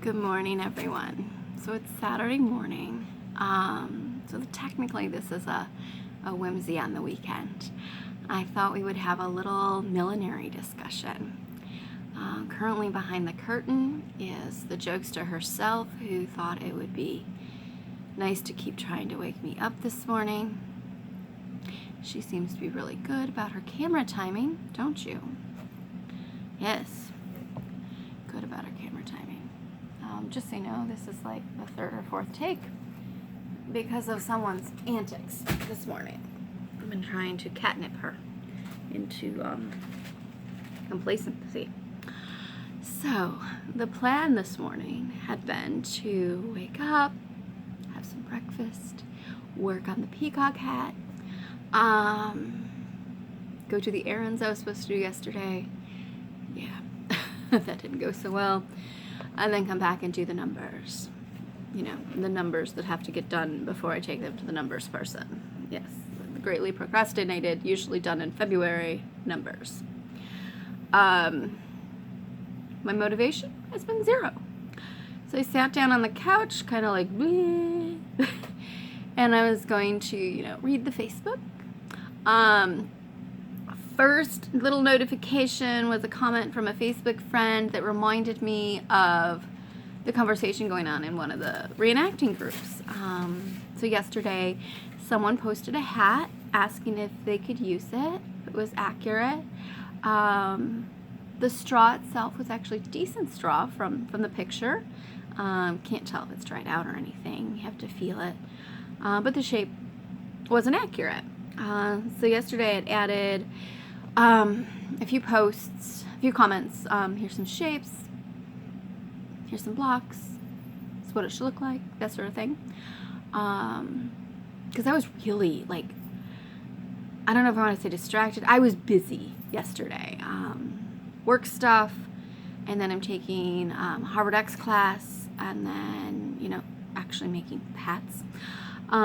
Good morning, everyone. So it's Saturday morning. Technically this is a whimsy on the weekend. I thought we would have a little millinery discussion. Currently behind the curtain is the jokester herself, who thought it would be nice to keep trying to wake me up this morning. She seems to be really good about her camera timing, don't you? Yes, good about her camera timing. Just so you know, this is like the third or fourth take because of someone's antics this morning. I've been trying to catnip her into complacency. So the plan this morning had been to wake up, have some breakfast, work on the peacock hat, go to the errands I was supposed to do yesterday. Yeah, that didn't go so well. And then come back and do the numbers. You know, the numbers that have to get done before I take them to the numbers person. Yes, greatly procrastinated, usually done in February, numbers. My motivation has been zero. So I sat down on the couch, kind of like, bleh, and I was going to, read the Facebook. First little notification was a comment from a Facebook friend that reminded me of the conversation going on in one of the reenacting groups. So yesterday, someone posted a hat asking if they could use it. It was accurate. The straw itself was actually decent straw from the picture. Can't tell if it's dried out or anything. You have to feel it. But the shape wasn't accurate. So yesterday I had added a few posts, a few comments. Here's some shapes. Here's some blocks. This is what it should look like. That sort of thing. Because I was really, I don't know if I want to say distracted. I was busy yesterday. Work stuff. And then I'm taking Harvard X class. And then, actually making hats. So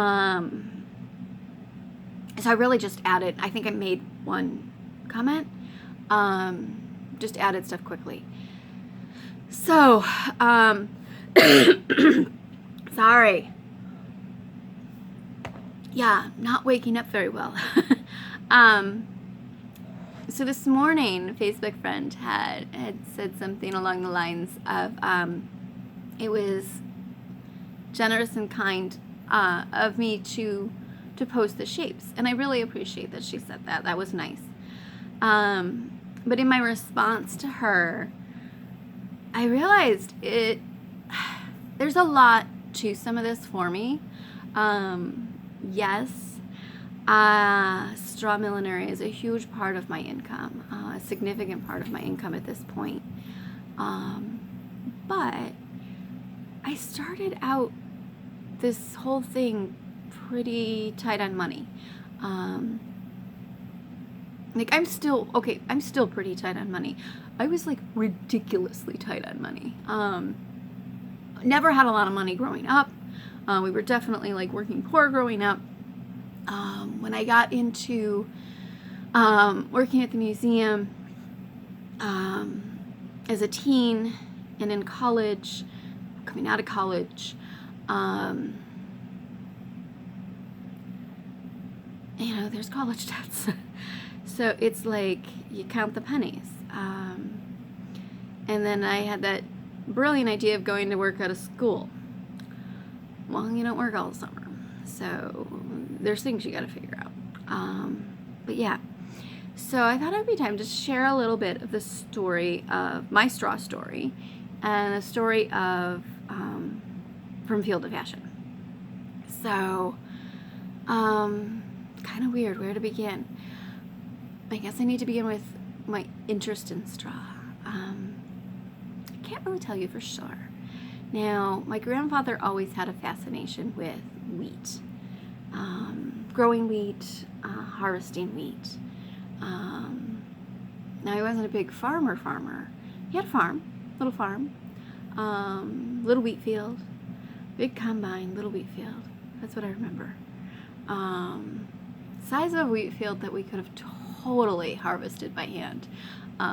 I really just added, I think I made one comment, just added stuff quickly. So, sorry. Yeah, not waking up very well. So this morning, a Facebook friend had said something along the lines of, it was generous and kind of me to post the shapes. And I really appreciate that she said that. That was nice. But in my response to her, I realized there's a lot to some of this for me. Yes, straw millinery is a huge part of my income, a significant part of my income at this point. But I started out this whole thing pretty tight on money. I'm still pretty tight on money. I was ridiculously tight on money. Never had a lot of money growing up. We were definitely working poor growing up. When I got into working at the museum as a teen and in college, coming out of college, there's college debts. So it's you count the pennies. And then I had that brilliant idea of going to work at a school. Well, you don't work all summer. So there's things you got to figure out. But yeah. So I thought it would be time to share a little bit of the story of my straw story and the story of From Field to Fashion. So, kind of weird where to begin. I guess I need to begin with my interest in straw. I can't really tell you for sure. Now, my grandfather always had a fascination with wheat. Growing wheat, harvesting wheat. Now, he wasn't a big farmer. He had a farm, little farm, little wheat field, big combine, little wheat field. That's what I remember. Size of a wheat field that we could have totally harvested by hand.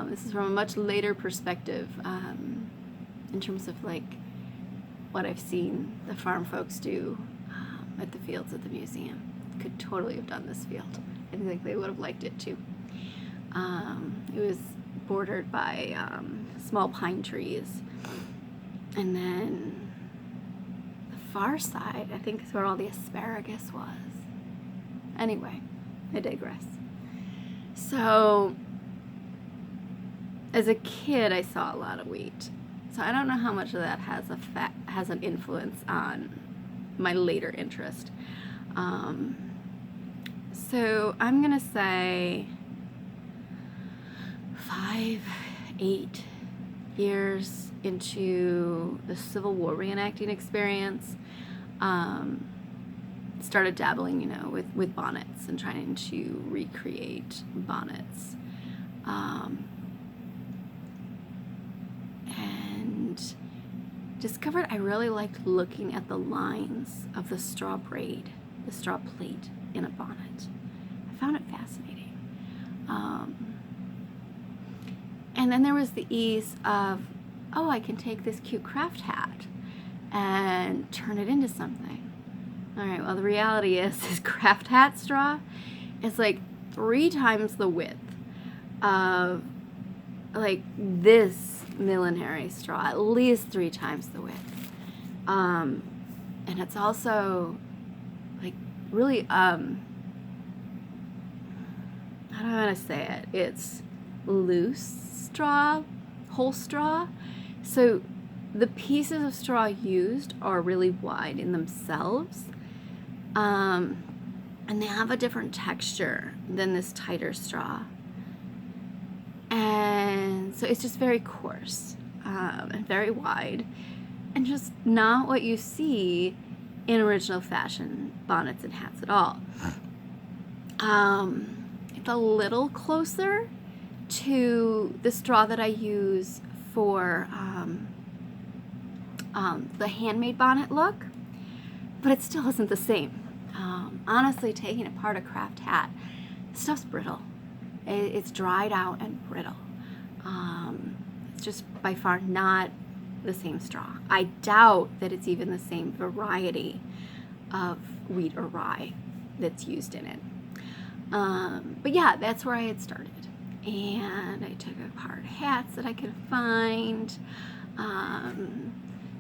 This is from a much later perspective in terms of what I've seen the farm folks do at the fields at the museum. Could totally have done this field. I think they would have liked it too. It was bordered by small pine trees. And then the far side, I think, is where all the asparagus was. Anyway, I digress. So, as a kid, I saw a lot of wheat. So I don't know how much of that has an influence on my later interest. So I'm gonna say 5, 8 years into the Civil War reenacting experience, started dabbling, with bonnets and trying to recreate bonnets. And discovered I really liked looking at the lines of the straw braid, the straw plate in a bonnet. I found it fascinating. And then there was the ease of, I can take this cute craft hat and turn it into something. All right, well, the reality is this craft hat straw is like 3 times the width of like this millinery straw, at least 3 times the width. And it's also like really, how do I want to say it? It's loose straw, whole straw. So the pieces of straw used are really wide in themselves. And they have a different texture than this tighter straw. And so it's just very coarse and very wide, and just not what you see in original fashion bonnets and hats at all. It's a little closer to the straw that I use for the handmade bonnet look, but it still isn't the same. Honestly, taking apart a craft hat, the stuff's brittle. It's dried out and brittle. It's just by far not the same straw. I doubt that it's even the same variety of wheat or rye that's used in it. But yeah, that's where I had started. And I took apart hats that I could find.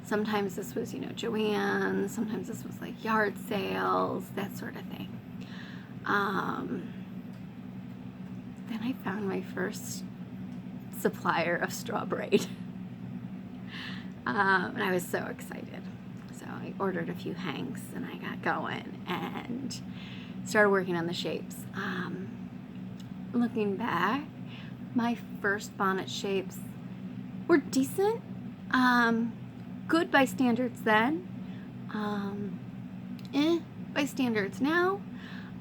Sometimes this was, Joann's. Sometimes this was like yard sales, that sort of thing. Then I found my first supplier of straw braid. And I was so excited. So I ordered a few hanks and I got going and started working on the shapes. Looking back, my first bonnet shapes were decent, good by standards then, by standards now.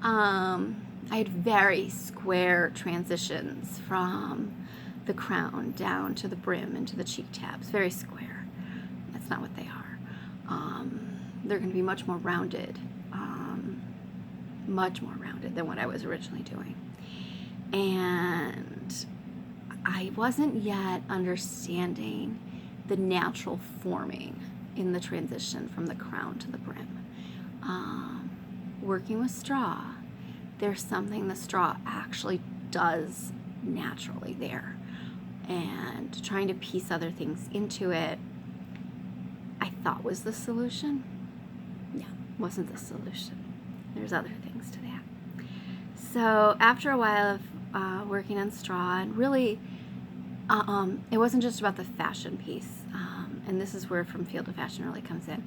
I had very square transitions from the crown down to the brim and to the cheek tabs, very square. That's not what they are. They're going to be much more rounded than what I was originally doing. And I wasn't yet understanding the natural forming in the transition from the crown to the brim. Working with straw, there's something the straw actually does naturally there. And trying to piece other things into it, I thought was the solution. Yeah, wasn't the solution. There's other things to that. So after a while of working on straw, and really, it wasn't just about the fashion piece, and this is where From Field to Fashion really comes in.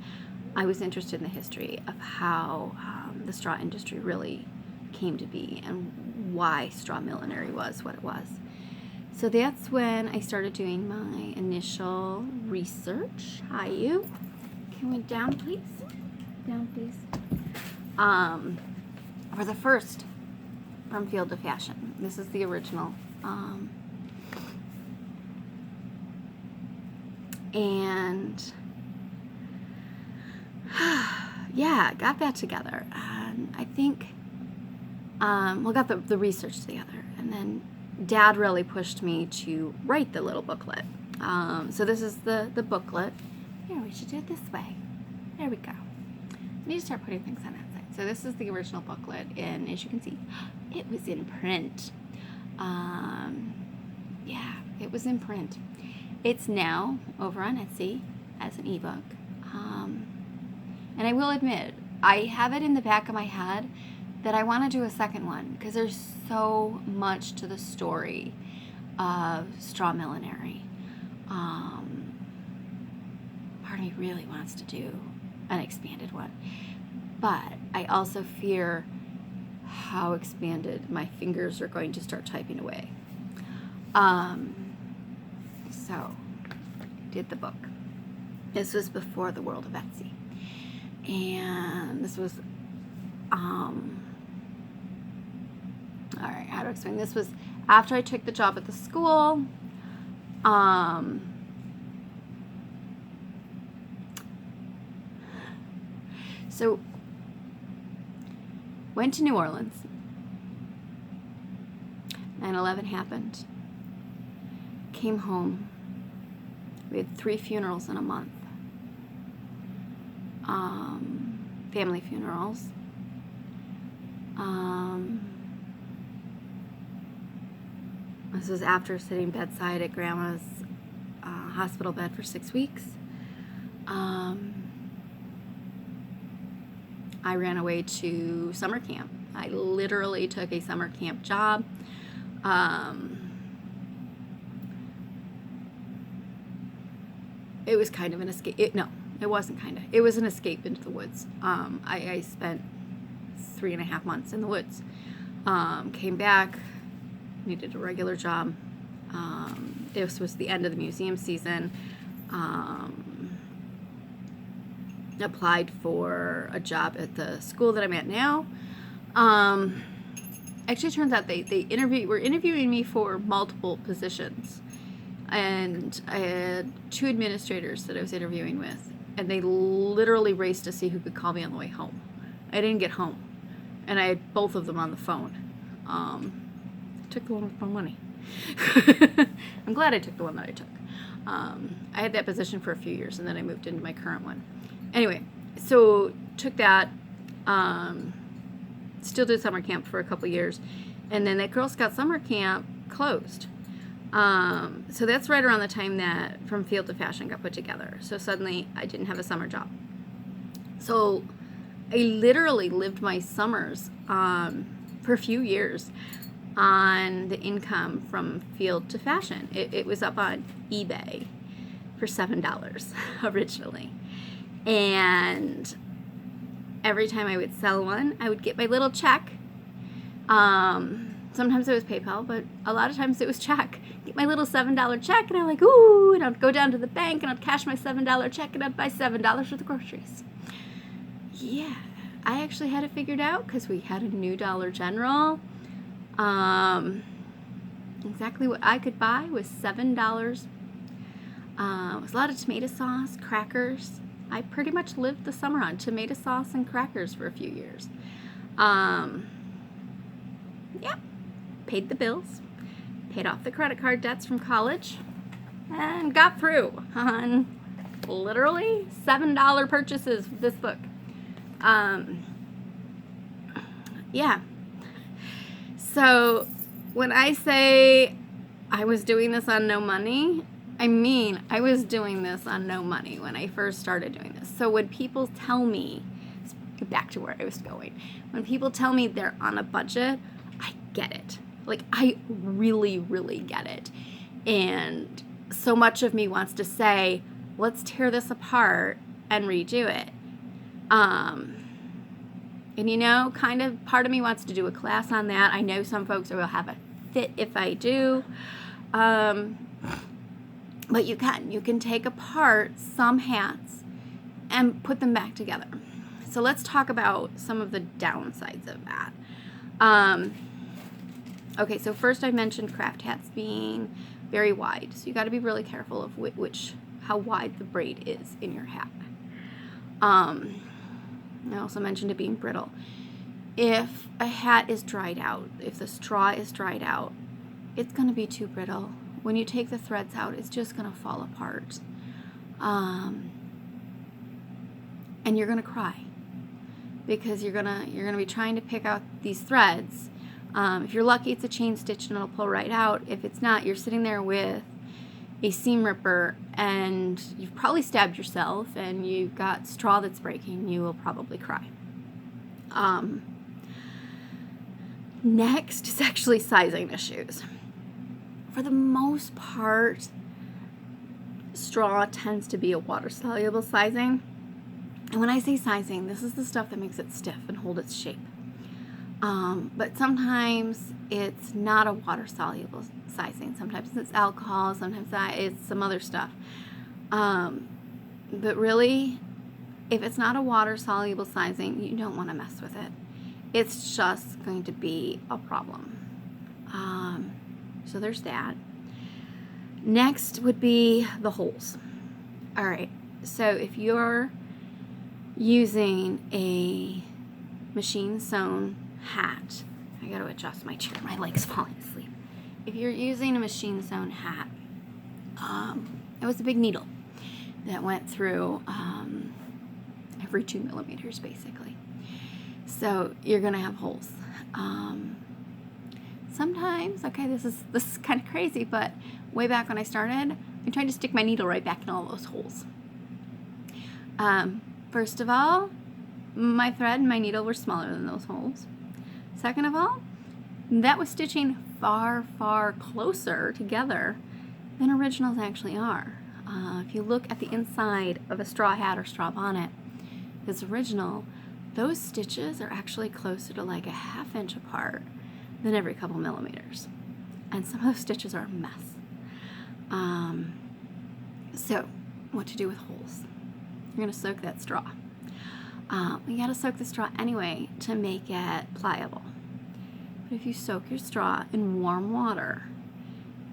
I was interested in the history of how the straw industry really came to be and why straw millinery was what it was. So that's when I started doing my initial research. Hi, you. Can we down, please? Down, please. For the first From Field to Fashion. This is the original. And yeah, got that together. And I think, got the research together. And then Dad really pushed me to write the little booklet. So this is the booklet. Here, we should do it this way. There we go. I need to start putting things on that side. So this is the original booklet, and as you can see, it was in print. Yeah, it was in print. It's now over on Etsy as an ebook. And I will admit, I have it in the back of my head that I want to do a second one because there's so much to the story of straw millinery. Part of me really wants to do an expanded one, but I also fear how expanded my fingers are going to start typing away. So did the book. This was before the world of Etsy, and this was all right, how to explain. This was after I took the job at the school. So went to New Orleans. 9/11 happened. Came home. We had 3 funerals in a month. Family funerals. This was after sitting bedside at Grandma's hospital bed for 6 weeks. I ran away to summer camp. I literally took a summer camp job. It was kind of an escape. It wasn't kind of. It was an escape into the woods. I spent 3.5 months in the woods. Came back, needed a regular job. This was the end of the museum season. Applied for a job at the school that I'm at now. Actually, it turns out they were interviewing me for multiple positions, and I had 2 administrators that I was interviewing with, and they literally raced to see who could call me on the way home. I didn't get home, and I had both of them on the phone. I took the one with my money. I'm glad I took the one that I took. I had that position for a few years, and then I moved into my current one. Anyway, so took that, still did summer camp for a couple years, and then that Girl Scout summer camp closed. So that's right around the time that From Field to Fashion got put together. So suddenly I didn't have a summer job. So I literally lived my summers for a few years on the income from Field to Fashion. It was up on eBay for $7 originally. And every time I would sell one, I would get my little check. Sometimes it was PayPal, but a lot of times it was check. Get my little $7 check, and I'm like, ooh, and I'd go down to the bank, and I'd cash my $7 check, and I'd buy $7 worth of groceries. Yeah, I actually had it figured out because we had a new Dollar General. Exactly what I could buy was $7. It was a lot of tomato sauce, crackers. I pretty much lived the summer on tomato sauce and crackers for a few years. Yeah, paid the bills, paid off the credit card debts from college, and got through on literally $7 purchases with this book. Yeah. So when I say I was doing this on no money, I mean I was doing this on no money when I first started doing this. So when people tell me, back to where I was going, when people tell me they're on a budget, I get it. Like, I really, really get it. And so much of me wants to say, let's tear this apart and redo it. And you know, kind of part of me wants to do a class on that. I know some folks will have a fit if I do. But you can take apart some hats and put them back together. So let's talk about some of the downsides of that. Okay, so first I mentioned craft hats being very wide. So you got to be really careful of how wide the braid is in your hat. I also mentioned it being brittle. If a hat is dried out, if the straw is dried out, it's going to be too brittle. When you take the threads out, it's just going to fall apart. and you're gonna cry because you're gonna be trying to pick out these threads. If you're lucky, it's a chain stitch and it'll pull right out. If it's not, you're sitting there with a seam ripper and you've probably stabbed yourself and you've got straw that's breaking. You will probably cry. Next is actually sizing issues. For the most part, straw tends to be a water-soluble sizing. And when I say sizing, this is the stuff that makes it stiff and hold its shape. But sometimes it's not a water-soluble sizing. Sometimes it's alcohol, sometimes it's some other stuff. But really, if it's not a water-soluble sizing, you don't want to mess with it. It's just going to be a problem. So there's that. Next would be the holes. All right, so if you're using a machine sewn hat, I got to adjust my chair, my leg's falling asleep. If you're using a machine sewn hat, it was a big needle that went through every 2 millimeters basically. So you're gonna have holes. Sometimes, okay, this is kind of crazy, but way back when I started, I tried to stick my needle right back in all those holes. First of all, my thread and my needle were smaller than those holes. Second of all, that was stitching far, far closer together than originals actually are. If you look at the inside of a straw hat or straw bonnet, this original, those stitches are actually closer to like a 1/2 inch apart than every couple millimeters. And some of those stitches are a mess. So, what to do with holes? You're gonna soak that straw. You gotta soak the straw anyway to make it pliable. But if you soak your straw in warm water,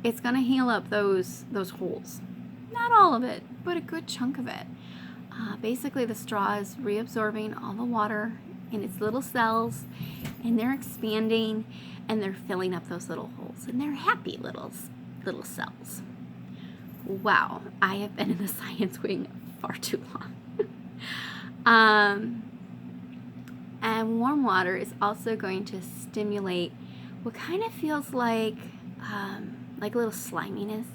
it's gonna heal up those holes. Not all of it, but a good chunk of it. Basically, the straw is reabsorbing all the water in its little cells, and they're expanding, and they're filling up those little holes, and they're happy little cells. Wow, I have been in the science wing far too long. And warm water is also going to stimulate what kind of feels like a little sliminess.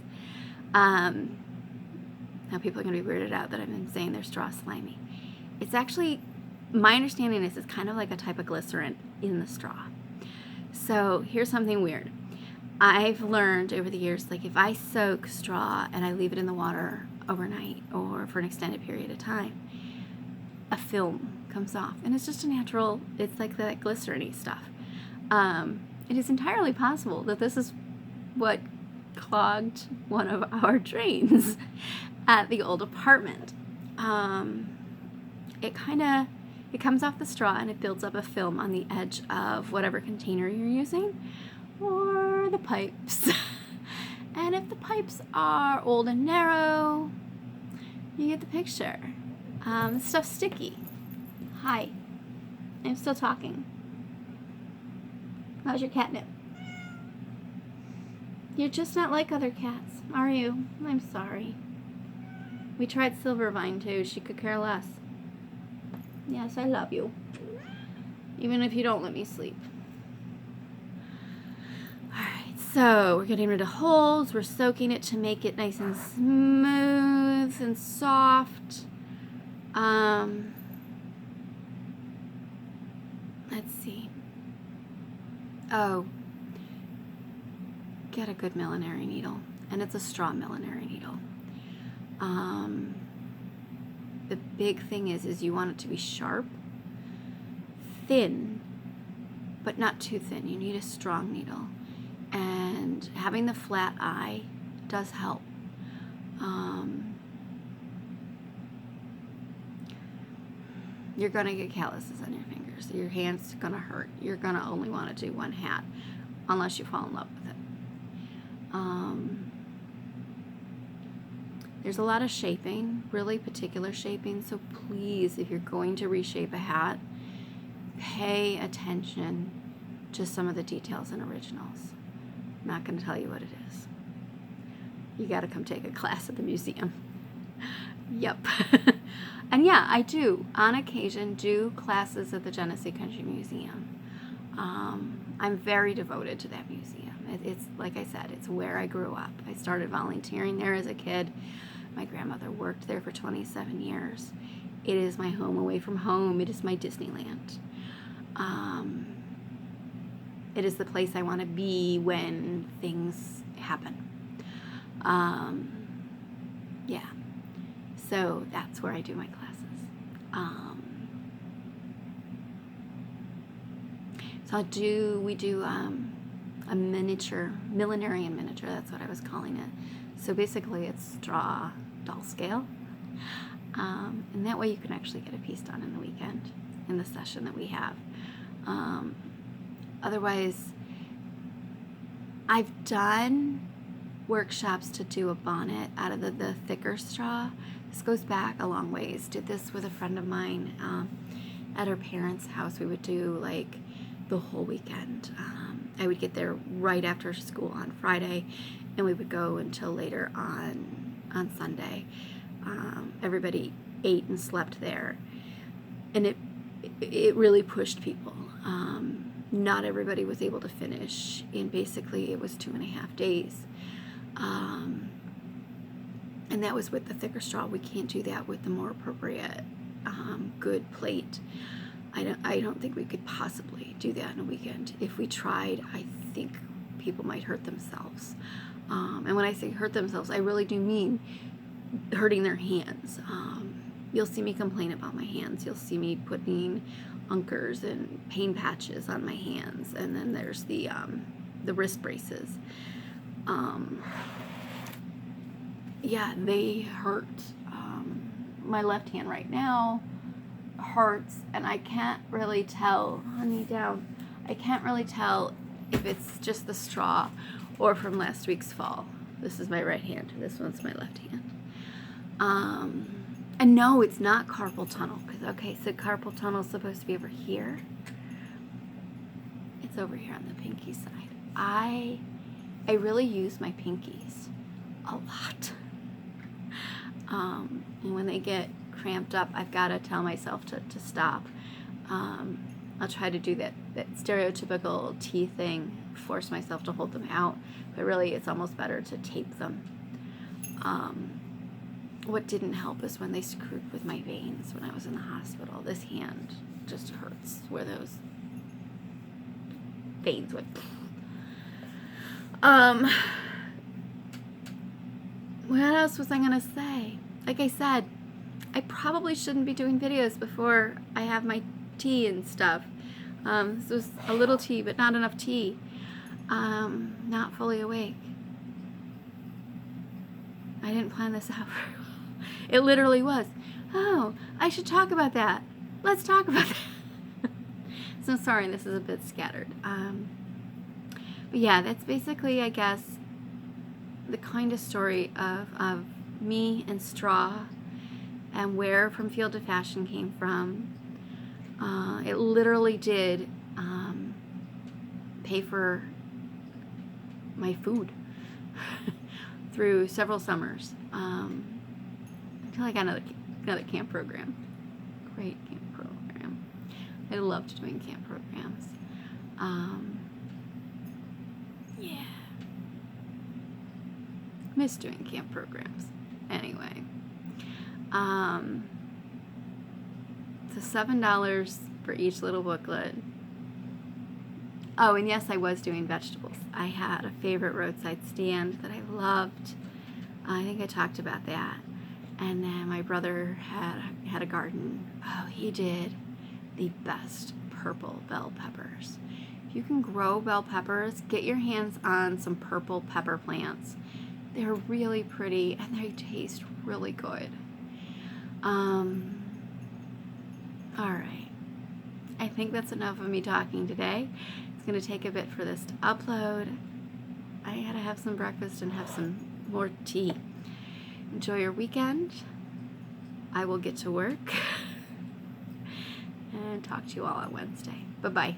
Now people are going to be weirded out that I've been saying their straw slimy. It's actually, my understanding is it's kind of like a type of glycerin in the straw. So here's something weird. I've learned over the years, like if I soak straw and I leave it in the water overnight or for an extended period of time, a film comes off. And it's just a natural, it's like that glycerin-y stuff. It is entirely possible that this is what clogged one of our drains at the old apartment. It comes off the straw and it builds up a film on the edge of whatever container you're using or the pipes. And if the pipes are old and narrow, you get the picture. This stuff's sticky. Hi, I'm still talking. How's your catnip? You're just not like other cats, are you? I'm sorry. We tried Silvervine too. She could care less. Yes, I love you. Even if you don't let me sleep. Alright, so we're getting rid of holes. We're soaking it to make it nice and smooth and soft. Let's see. Oh. Get a good millinery needle. And it's a straw millinery needle. The big thing is you want it to be sharp, thin, but not too thin. You need a strong needle. And having the flat eye does help. You're gonna get calluses on your fingers. Your hand's gonna hurt. You're gonna only want to do one hat unless you fall in love with it. There's a lot of shaping, really particular shaping, so please, if you're going to reshape a hat, pay attention to some of the details in originals. I'm not going to tell you what it is. You got to come take a class at the museum. Yep. And yeah, I do, on occasion, do classes at the Genesee Country Museum. I'm very devoted to that museum. It's, like I said, it's where I grew up. I started volunteering there as a kid. My grandmother worked there for 27 years. It is my home away from home. It is my Disneyland. It is the place I want to be when things happen. Yeah. So that's where I do my classes. So we do a miniature, millinery and miniature, that's what I was calling it. So basically it's straw doll scale. And that way you can actually get a piece done in the weekend in the session that we have. Otherwise, I've done workshops to do a bonnet out of the thicker straw. This goes back a long ways. Did this with a friend of mine at her parents' house. We would do like the whole weekend. I would get there right after school on Friday, and we would go until later on Sunday. Everybody ate and slept there, and it really pushed people. Not everybody was able to finish, and basically it was 2.5 days. And that was with the thicker straw. We can't do that with the more appropriate, good plate. I don't think we could possibly do that in a weekend. If we tried, I think people might hurt themselves. And when I say hurt themselves, I really do mean hurting their hands. You'll see me complain about my hands. You'll see me putting unkers and pain patches on my hands. And then there's the wrist braces. Yeah, they hurt. My left hand right now hurts, and I can't really tell, honey, down. I can't really tell if it's just the straw or from last week's fall. This is my right hand. This one's my left hand. And no, it's not carpal tunnel. Okay, so carpal tunnel is supposed to be over here. It's over here on the pinky side. I really use my pinkies a lot. And when they get cramped up, I've got to tell myself to stop. I'll try to do that stereotypical T thing, force myself to hold them out, but really it's almost better to tape them. What didn't help is when they screwed with my veins when I was in the hospital. This hand just hurts where those veins would. What else was I gonna say? Like I said, I probably shouldn't be doing videos before I have my tea and stuff. This was a little tea, but not enough tea. Not fully awake. I didn't plan this out very well. It literally was, oh, I should talk about that. Let's talk about that. So sorry, this is a bit scattered. But yeah, that's basically, I guess, the kind of story of me and straw and where From Field to Fashion came from. It literally did pay for my food through several summers. I feel like another camp program. Great camp program. I loved doing camp programs. Yeah. Miss doing camp programs. Anyway. So $7 for each little booklet. Oh, and yes, I was doing vegetables. I had a favorite roadside stand that I loved. I think I talked about that. And then my brother had a garden. Oh, he did the best purple bell peppers. If you can grow bell peppers, get your hands on some purple pepper plants. They're really pretty and they taste really good. All right. I think that's enough of me talking today. It's going to take a bit for this to upload. I gotta have some breakfast and have some more tea. Enjoy your weekend. I will get to work and talk to you all on Wednesday. Bye-bye.